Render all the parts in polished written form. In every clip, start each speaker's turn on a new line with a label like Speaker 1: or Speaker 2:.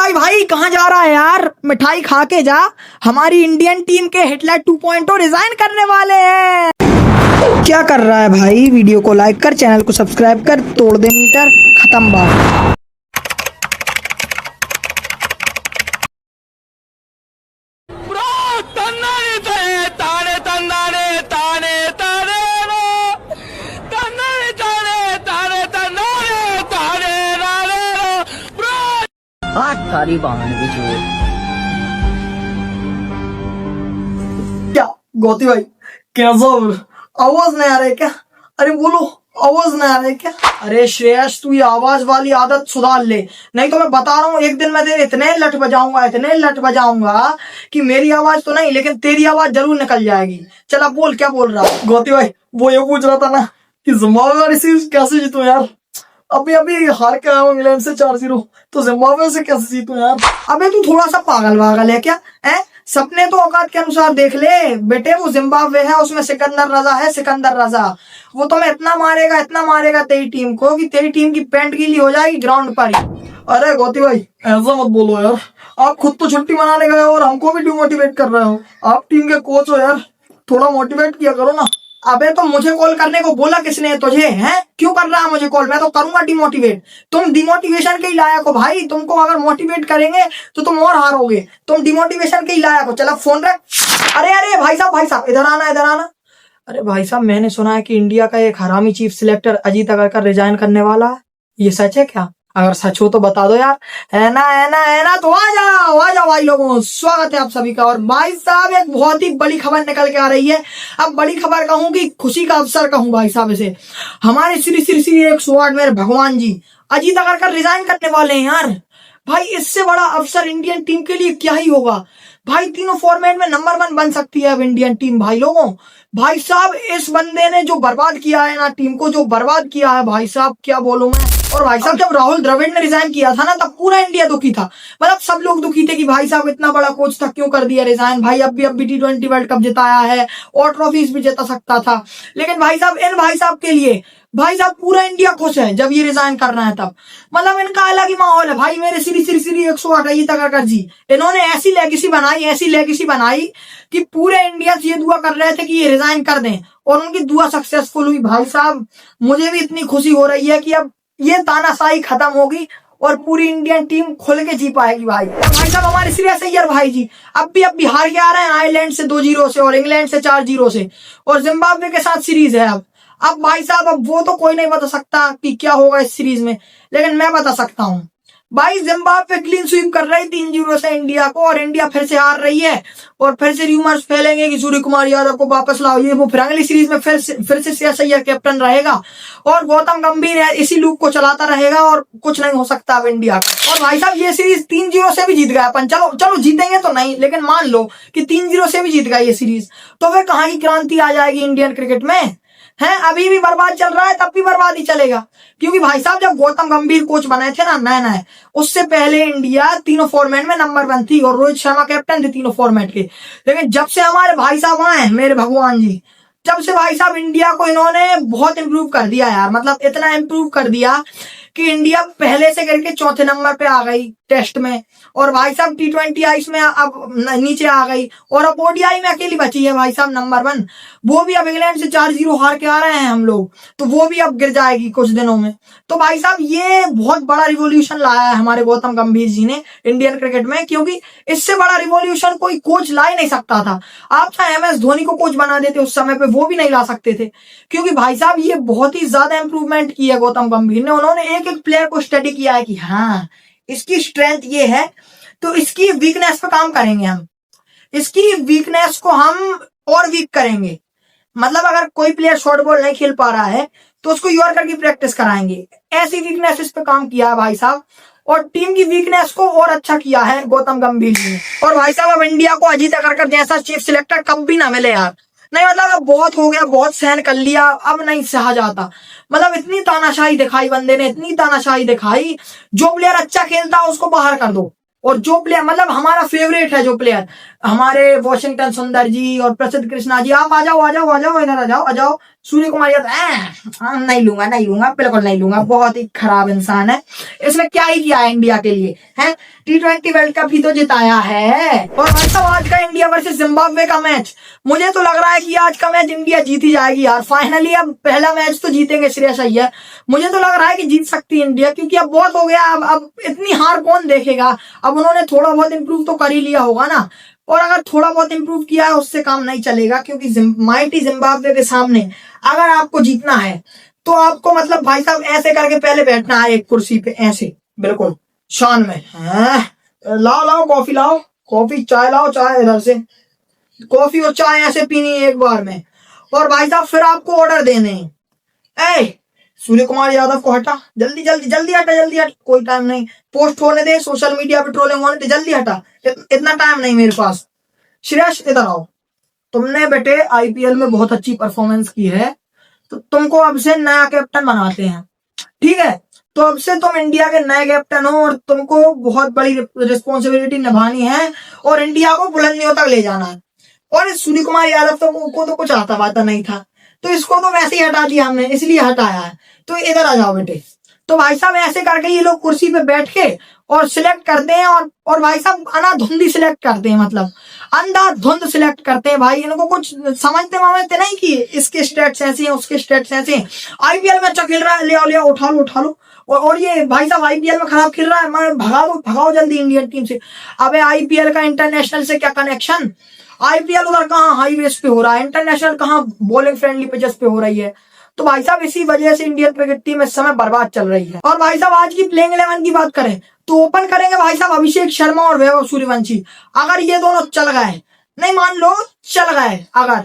Speaker 1: भाई भाई कहाँ जा रहा है यार? मिठाई खा के जा। हमारी इंडियन टीम के हिटलर 2.0 रिजाइन करने वाले हैं। क्या कर रहा है भाई? वीडियो को लाइक कर, चैनल को सब्सक्राइब कर, तोड़ दे मीटर, खत्म बात।
Speaker 2: सारी बहन भी जो
Speaker 1: क्या गौती भाई, कैसा आवाज नहीं आ रहा है क्या? अरे बोलो, आवाज नहीं आ रहा है क्या? अरे श्रेयस, तू ये आवाज वाली आदत सुधार ले, नहीं तो मैं बता रहा हूँ एक दिन मैं तेरे इतने लट बजाऊंगा कि मेरी आवाज तो नहीं लेकिन तेरी आवाज जरूर निकल जाएगी। चल अब बोल, क्या बोल रहा है? गौती भाई वो ये पूछ रहा था ना कि जिम्बाब्वे सीरीज कैसे जीतूं यार। अभी अभी हार के आया हूं इंग्लैंड से 4-0, तो जिम्बाब्वे से कैसे जीतूं यार? अबे तू थोड़ा सा पागल है क्या? है सपने तो औकात के अनुसार देख ले बेटे। वो जिम्बाब्वे है, उसमें सिकंदर रजा है, सिकंदर रजा। वो तो मैं इतना मारेगा तेरी टीम को कि तेरी टीम की पैंट गीली हो जाएगी ग्राउंड पर ही। अरे गौती भाई ऐसा मत बोलो यार, आप खुद तो छुट्टी मनाने गए हो और हमको भी डिमोटिवेट कर रहे हो। आप टीम के कोच हो यार, थोड़ा मोटिवेट किया करो ना। अबे तो मुझे कॉल करने को बोला किसने तुझे? हैं क्यों कर रहा है मुझे कॉल? मैं तो करूंगा डिमोटिवेट। तुम डिमोटिवेशन के ही लायक हो भाई। तुमको अगर मोटिवेट करेंगे तो तुम और हारोगे। तुम डिमोटिवेशन के ही लायक हो। चलो फोन रख। अरे भाई साहब इधर आना। अरे भाई साहब, मैंने सुना है कि इंडिया का एक हरामी chief selector Ajit Agarkar resign करने वाला है। ये सच है क्या? अगर सच हो तो बता दो यार। है ना तो आ जाओ भाई लोगों, स्वागत है आप सभी का। और भाई साहब एक बहुत ही बड़ी खबर निकल के आ रही है। अब बड़ी खबर कहूं कि खुशी का अवसर कहूं भाई साहब इसे। हमारे श्री 108 मेरे भगवान जी अजीत अगरकर रिजाइन करने वाले हैं यार। भाई इससे बड़ा अवसर इंडियन टीम के लिए क्या ही होगा। भाई तीनों फॉर्मेट में नंबर 1 बन सकती है अब इंडियन टीम भाई लोगों। भाई साहब इस बंदे ने जो बर्बाद किया है ना, टीम को जो बर्बाद किया है भाई साहब, क्या बोलूं मैं। और भाई साहब जब राहुल द्रविड़ ने रिजाइन किया था ना, तब पूरा इंडिया दुखी था। मतलब सब लोग दुखी थे कि भाई साहब इतना बड़ा कोच था, क्यों कर दिया रिजाइन। भाई अब भी T20 वर्ल्ड कप जिताया है और ट्रॉफीज भी जिता सकता था। लेकिन भाई साहब इन भाई साहब के लिए भाई साहब पूरा इंडिया खुश है जब ये रिजाइन कर रहे हैं तब। मतलब इनका अलग ही माहौल है भाई। मेरे श्री 108 अजीत अगरकर जी, इन्होंने ऐसी लेगेसी बनाई कि पूरे इंडिया से ये दुआ कर रहे थे कि ये रिजाइन कर दें, और उनकी दुआ सक्सेसफुल हुई। भाई साहब मुझे भी इतनी खुशी हो रही है कि अब ये तानाशाही खत्म होगी और पूरी इंडियन टीम खुल के जी पाएगी भाई। भाई साहब हमारे श्रेयस अय्यर भाई जी अब भी हार के आ रहे हैं आयरलैंड से 2-0 से और इंग्लैंड से 4-0 से, और जिम्बाब्वे के साथ सीरीज है। अब भाई साहब अब वो तो कोई नहीं बता सकता कि क्या होगा इस सीरीज में, लेकिन मैं बता सकता हूँ भाई जिम्बाब्वे क्लीन स्वीप कर रही 3-0 से इंडिया को, और इंडिया फिर से हार रही है। और फिर से रूमर्स फैलेंगे कि सूर्य कुमार यादव को वापस लाओ, ये वो। फिर अगली सीरीज में फिर से श्रेयस अय्यर कैप्टन रहेगा और गौतम गंभीर है इसी लूप को चलाता रहेगा, और कुछ नहीं हो सकता अब इंडिया का। और भाई साहब ये सीरीज 3-0 से भी जीत गया अपन। चलो जीतेंगे तो नहीं, लेकिन मान लो कि 3-0 से भी जीत गया ये सीरीज, तो फिर कहाँ की क्रांति आ जाएगी इंडियन क्रिकेट में। है अभी भी बर्बाद चल रहा है, तब भी बर्बाद ही चलेगा। क्योंकि भाई साहब जब गौतम गंभीर कोच बने थे ना नए, उससे पहले इंडिया तीनों फॉर्मेट में नंबर 1 थी और रोहित शर्मा कैप्टन थे तीनों फॉर्मेट के। लेकिन जब से हमारे भाई साहब आए मेरे भगवान जी, जब से भाई साहब इंडिया को इन्होंने बहुत इंप्रूव कर दिया यार। मतलब इतना इंप्रूव कर दिया कि इंडिया पहले से करके चौथे नंबर पे आ गई टेस्ट में, और भाई साहब T20 आइस में अब नीचे आ गई, और अब ODI में अकेली बची है भाई साहब नंबर 1। वो भी अब इंग्लैंड से 4-0 हार के आ रहे हैं हम लोग, तो वो भी अब गिर जाएगी कुछ दिनों में। तो भाई साहब ये बहुत बड़ा रिवॉल्यूशन लाया है हमारे गौतम गंभीर जी ने इंडियन क्रिकेट में, क्योंकि इससे बड़ा रिवॉल्यूशन कोई कोच ला ही नहीं सकता था। आप चाहे MS धोनी को कोच बना देते उस समय पे, वो भी नहीं ला सकते थे। क्योंकि भाई साहब ये बहुत ही ज्यादा इंप्रूवमेंट की है गौतम गंभीर ने। उन्होंने एक प्लेयर को स्टडी किया है कि हाँ इसकी स्ट्रेंथ ये है, तो इसकी वीकनेस पे काम करेंगे हम, इसकी वीकनेस को हम और वीक करेंगे। मतलब अगर कोई प्लेयर शॉर्ट बॉल नहीं खेल पा रहा है तो उसको यॉर्कर की प्रैक्टिस कराएंगे। ऐसी वीकनेस इस पे काम किया है भाई साहब, और टीम की वीकनेस को और अच्छा किया है गौतम गंभीर जी ने। और भाई साहब अब इंडिया को अजीत अगरकर जैसा चीफ सिलेक्टर कभी ना मिले यार। नहीं मतलब अब बहुत हो गया, बहुत सहन कर लिया, अब नहीं सहा जाता। मतलब इतनी तानाशाही दिखाई बंदे ने, इतनी तानाशाही दिखाई। जो प्लेयर अच्छा खेलता है उसको बाहर कर दो, और जो प्लेयर मतलब हमारा फेवरेट है जो प्लेयर हमारे वाशिंगटन सुंदर जी और प्रसिद्ध कृष्णा जी, आप आ जाओ इधर आ जाओ सूर्य कुमार यादव नहीं लूंगा, नहीं लूंगा, बिल्कुल नहीं लूंगा, बहुत ही खराब इंसान है। इसने क्या ही किया है इंडिया के लिए, है T20 वर्ल्ड कप भी तो जिताया है। और भाई साहब आज का इंडिया वर्सेस जिम्बाब्वे का मैच, मुझे तो लग रहा है कि आज का मैच इंडिया जीत ही जाएगी यार फाइनली। अब पहला मैच तो जीतेंगे श्रेयस अय्यर, मुझे तो लग रहा है कि जीत सकती है इंडिया, क्योंकि अब बहुत हो गया। अब इतनी हार कौन देखेगा। अब उन्होंने थोड़ा बहुत इंप्रूव तो कर ही लिया होगा ना, और अगर थोड़ा बहुत इंप्रूव किया है उससे काम नहीं चलेगा, क्योंकि माइटी जिम्बाब्वे के सामने अगर आपको जीतना है तो आपको मतलब भाई साहब ऐसे करके पहले बैठना है एक कुर्सी पे, ऐसे बिल्कुल शान में। लाओ लाओ कॉफी, लाओ कॉफी, चाय लाओ, चाय इधर से, कॉफी और चाय ऐसे पीनी है एक बार में। और भाई साहब फिर आपको ऑर्डर देने हैं। सूर्य कुमार यादव को हटा, जल्दी जल्दी जल्दी हटा, जल्दी हट, कोई टाइम नहीं, पोस्ट होने दे, सोशल मीडिया पे ट्रोलिंग होने दे, जल्दी हटा, इतना टाइम नहीं मेरे पास। श्रेयस इधर आओ, तुमने बेटे आईपीएल में बहुत अच्छी परफॉर्मेंस की है, तो तुमको अब से नया कैप्टन बनाते हैं, ठीक है। तो अब से तुम इंडिया के नए कैप्टन हो और तुमको बहुत बड़ी रिस्पॉन्सिबिलिटी निभानी है और इंडिया को बुलंदियों तक ले जाना है। और सूर्य कुमार यादव को तो कुछ आता वाता नहीं था, तो इसको तो वैसे ही हटा दिया हमने, इसलिए हटाया है। तो इधर आ जाओ बेटे। तो भाई साहब ऐसे करके ये लोग कुर्सी पे बैठ के और सिलेक्ट करते हैं, और भाई साहब अनाधुंधी सिलेक्ट करते हैं, मतलब अंधाधुंध सिलेक्ट करते हैं भाई। इनको कुछ समझते नहीं कि इसके स्टेट्स ऐसे हैं, उसके स्टेट्स ऐसे हैं। आईपीएल में अच्छा खेल रहा है, ले आओ ले आओ, उठा लो उठा लो। और ये भाई साहब आईपीएल में खराब खेल रहा है, मैं भगाओ जल्दी इंडियन टीम से। अबे आईपीएल का इंटरनेशनल से क्या कनेक्शन, आईपीएल उधर कहाँ हाईवेज पे हो रहा है, इंटरनेशनल कहाँ बॉलिंग फ्रेंडली पिचेस पे हो रही है। तो भाई साहब इसी वजह से इंडियन क्रिकेट टीम इस समय बर्बाद चल रही है। और भाई साहब आज की प्लेइंग 11 की बात करें तो ओपन करेंगे भाई साहब अभिषेक शर्मा और वैभव सूर्यवंशी। अगर ये दोनों चल गए, नहीं मान लो चल गए अगर,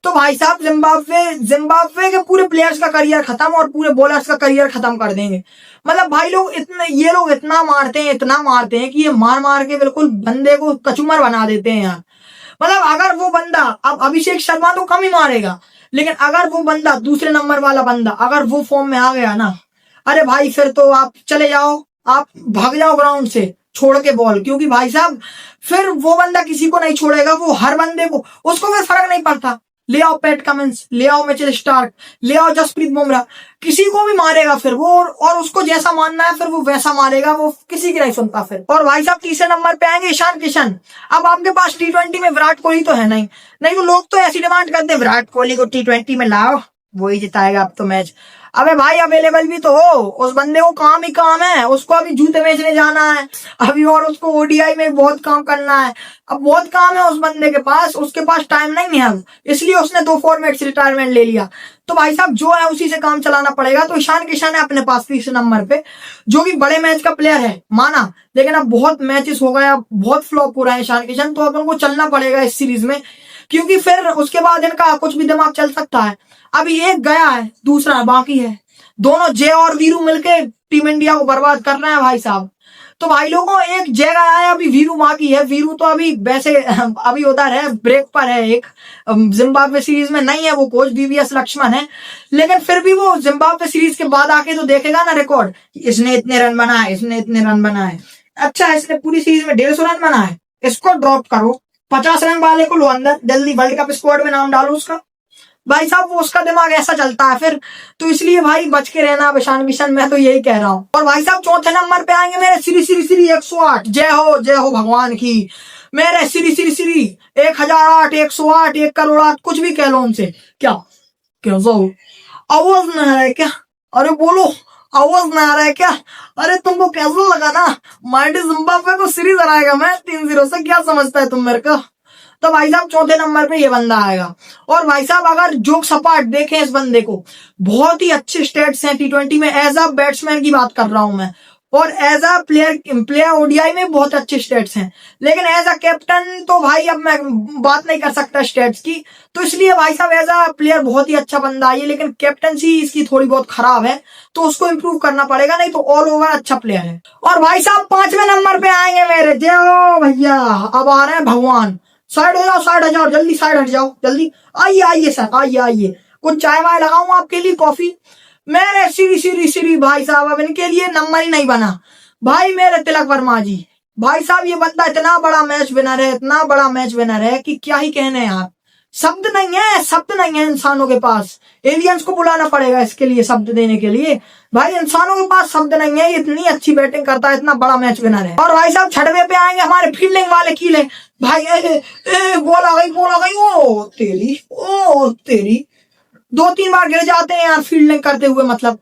Speaker 1: तो भाई साहब जिम्बाब्वे के पूरे प्लेयर्स का करियर खत्म और पूरे बॉलर्स का करियर खत्म कर देंगे। मतलब भाई ये लोग इतना मारते हैं कि ये मार मार के बिल्कुल बंदे को कचूमर बना देते हैं यार। मतलब अगर वो बंदा, अब अभिषेक शर्मा तो कम ही मारेगा, लेकिन अगर वो बंदा दूसरे नंबर वाला बंदा अगर वो फॉर्म में आ गया ना, अरे भाई फिर तो आप चले जाओ, आप भाग जाओ ग्राउंड से छोड़ के बॉल, क्योंकि भाई साहब फिर वो बंदा किसी को नहीं छोड़ेगा, वो हर बंदे को, उसको फिर फर्क नहीं पड़ता। ले आओ पैट कमिंस, ले आओ मिचेल स्टार्क, ले आओ जसप्रीत बुमराह, किसी को भी मारेगा फिर वो, और उसको जैसा मानना है फिर वो वैसा मारेगा, वो किसी की नहीं सुनता फिर। और भाई साहब तीसरे नंबर पे आएंगे ईशान किशन। अब आपके पास T20 में विराट कोहली तो है नहीं तो लोग तो ऐसी डिमांड करते हैं विराट कोहली को T20 में लाओ, वही जिताएगा अब तो मैच। अबे भाई अवेलेबल भी तो हो, उस बंदे को काम ही काम है, उसको अभी जूते बेचने जाना है अभी, और उसको ओडीआई में बहुत काम करना है, अब बहुत काम है उस बंदे के पास, उसके पास टाइम नहीं है अब, इसलिए उसने 2 फॉर्मेट से रिटायरमेंट ले लिया। तो भाई साहब जो है उसी से काम चलाना पड़ेगा। तो ईशान किशन है अपने पास तीसरे नंबर पे, जो भी बड़े मैच का प्लेयर है माना, लेकिन अब बहुत मैचेस हो गए, अब बहुत फ्लॉप हो रहा है ईशान किशन, तो अब उनको चलना पड़ेगा इस सीरीज में, क्योंकि फिर उसके बाद इनका कुछ भी दिमाग चल सकता है। अभी एक गया है, दूसरा बाकी है, दोनों जय और वीरू मिलके टीम इंडिया को बर्बाद करना है भाई साहब। तो भाई लोगों एक जगह आया, अभी वीरू बाकी है, वीरू तो अभी वैसे अभी उधर है, ब्रेक पर है, एक जिम्बाब्वे सीरीज में नहीं है वो कोच, वीवीएस लक्ष्मण है, लेकिन फिर भी वो जिम्बाब्वे सीरीज के बाद आके तो देखेगा ना रिकॉर्ड, इसने इतने रन बनाए, इसने इतने रन बनाए। अच्छा इसने पूरी सीरीज में 150 रन बनाए, इसको ड्रॉप करो, 50 रन वाले को लो अंदर, जल्दी वर्ल्ड कप स्क्वाड में नाम डालो उसका। भाई साहब वो उसका दिमाग ऐसा चलता है फिर, तो इसलिए भाई बच के रहना ईशान किशन, मैं तो यही कह रहा हूँ। और भाई साहब चौथे नंबर पे आएंगे मेरे श्री 108, जय हो भगवान की, मेरे श्री 1008, 108, 1 करोड़ 8, कुछ भी कह लो उनसे। क्या आवाज नहीं आ रहा है क्या? अरे बोलो, आवाज नहीं आ रहा है क्या? अरे तुमको कैसा लगा ना, माइटी जिम्बाब्वे को सीरीज हराएगा मैं 3-0 से, क्या समझता है तुम मेरे को? तो भाई साहब चौथे नंबर पे ये बंदा आएगा। और भाई साहब अगर जोक सपाट देखें इस बंदे को, बहुत ही अच्छे स्टेट्स हैं T20 में, एज अ बैट्समैन की बात कर रहा हूं मैं, और एज अ प्लेयर ओडीआई में बहुत अच्छे स्टेट्स हैं, लेकिन एज अ कैप्टन तो भाई अब मैं बात नहीं कर सकता स्टेट्स की, तो इसलिए भाई साहब एज अ प्लेयर बहुत ही अच्छा बंदा है, लेकिन कैप्टनसी इसकी थोड़ी बहुत खराब है, तो उसको इंप्रूव करना पड़ेगा, नहीं तो ऑल ओवर अच्छा प्लेयर है। और भाई साहब 5वें नंबर पे आएंगे मेरे, जय हो भैया, अब आ रहे हैं भगवान, साइड हो जाओ, जल्दी साइड हट जाओ, जल्दी आइए सर, आइए, कुछ चाय वाय लगाऊं आपके लिए, कॉफी। मेरे श्री भाई साहब अब इनके लिए नंबर ही नहीं बना भाई, मेरे तिलक वर्मा जी। भाई साहब ये बंदा इतना बड़ा मैच विनर है, इतना बड़ा मैच विनर है कि क्या ही कहने यार, शब्द नहीं है, शब्द नहीं है इंसानों के पास। एलियंस को बुलाना पड़ेगा इसके लिए, शब्द देने के लिए। भाई इंसानों के पास शब्द नहीं है, इतनी अच्छी बैटिंग करता है, इतना बड़ा मैच विनर है। और भाई साहब छठवे पे आएंगे हमारे फील्डिंग वाले कीले भाई। बॉल आ गई, बॉल आ गई, ओ तेरी, ओ तेरी। 2-3 बार गिर जाते हैं यार फील्डिंग करते हुए। मतलब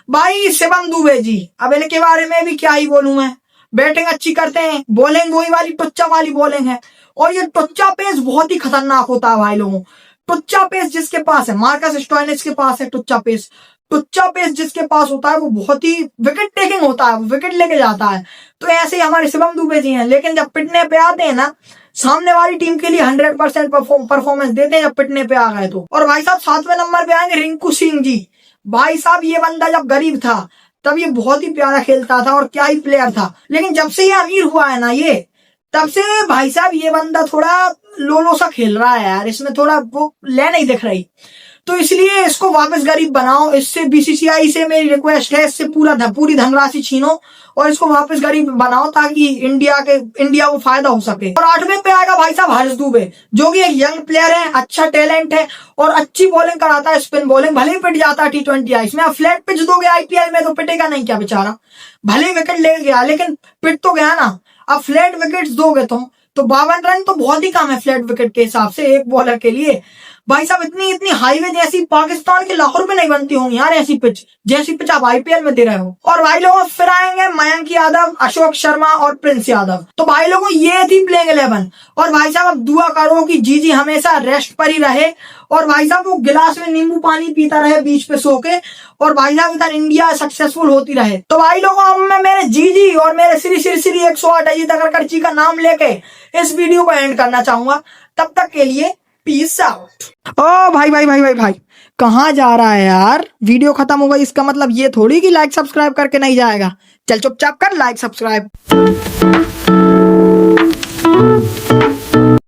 Speaker 1: भाई शिवम दुबे जी, अब इनके बारे में भी क्या ही बोलूं मैं। बैटिंग अच्छी करते हैं, बॉलिंग वही वाली टुच्चा वाली बॉलिंग है। और ये टुच्चा पेस बहुत ही खतरनाक होता है भाई लोगों। टुच्चा पेस जिसके पास है, मार्कस स्टोइनिस के पास है टुच्चा पेस। टुच्चा पेस जिसके पास होता है वो बहुत ही विकेट टेकिंग होता है, वो विकेट लेके जाता है। तो ऐसे ही हमारे शिवम दुबे जी हैं। लेकिन जब पिटने पे आते हैं ना, सामने वाली टीम के लिए 100% परफॉर्मेंस देते हैं जब पिटने पे आ गए तो। और भाई साहब 7वें नंबर पे आएंगे रिंकू सिंह जी। भाई साहब ये बंदा जब गरीब था तब ये बहुत ही प्यारा खेलता था और क्या ही प्लेयर था। लेकिन जब से ये अमीर हुआ है ना ये, तब से भाई साहब ये बंदा थोड़ा लोलो सा खेल रहा है यार। इसमें थोड़ा वो ले नहीं दिख रही। तो इसलिए इसको वापस गरीब बनाओ। इससे बीसीसीआई से मेरी रिक्वेस्ट है, इससे पूरी धनराशि छीनो और इसको वापस गरीब बनाओ ताकि इंडिया को फायदा हो सके। और 8वें पे आएगा भाई साहब हर्ष दुबे, जो कि एक यंग प्लेयर है, अच्छा टैलेंट है और अच्छी बॉलिंग कराता है, स्पिन बॉलिंग। भले ही पिट जाता है T20 आइस में। आप फ्लैट पिच दोगे आईपीएल में तो पिटेगा नहीं क्या बेचारा। भले ही विकेट ले गया लेकिन पिट तो गया ना। अब फ्लैट विकेट दोगे तुम तो 52 रन तो बहुत ही कम है फ्लैट विकेट के हिसाब से एक बॉलर के लिए। भाई साहब इतनी हाईवे जैसी पाकिस्तान के लाहौर में नहीं बनती होंगी यार ऐसी पिच, जैसी पिच आप आईपीएल में दे रहे हो। और भाई लोगों फिर आएंगे मयंक यादव, अशोक शर्मा और प्रिंस यादव। तो भाई लोगों ये थी प्लेइंग 11। और भाई साहब अब दुआ करो कि जीजी हमेशा रेस्ट पर ही रहे और भाई साहब वो गिलास में नींबू पानी पीता रहे बीच पे सो के। और भाई साहब इधर इंडिया सक्सेसफुल होती रहे। तो भाई लोगों अब मैं मेरे जीजी और मेरे श्री 108 अजीत अग्रकर जी का नाम लेके इस वीडियो को एंड करना चाहूंगा। तब तक के लिए पीस आउट। ओ भाई कहाँ जा रहा है यार? वीडियो खत्म हो गई, इसका मतलब ये थोड़ी कि लाइक सब्सक्राइब करके नहीं जाएगा। चल चुपचाप कर लाइक सब्सक्राइब।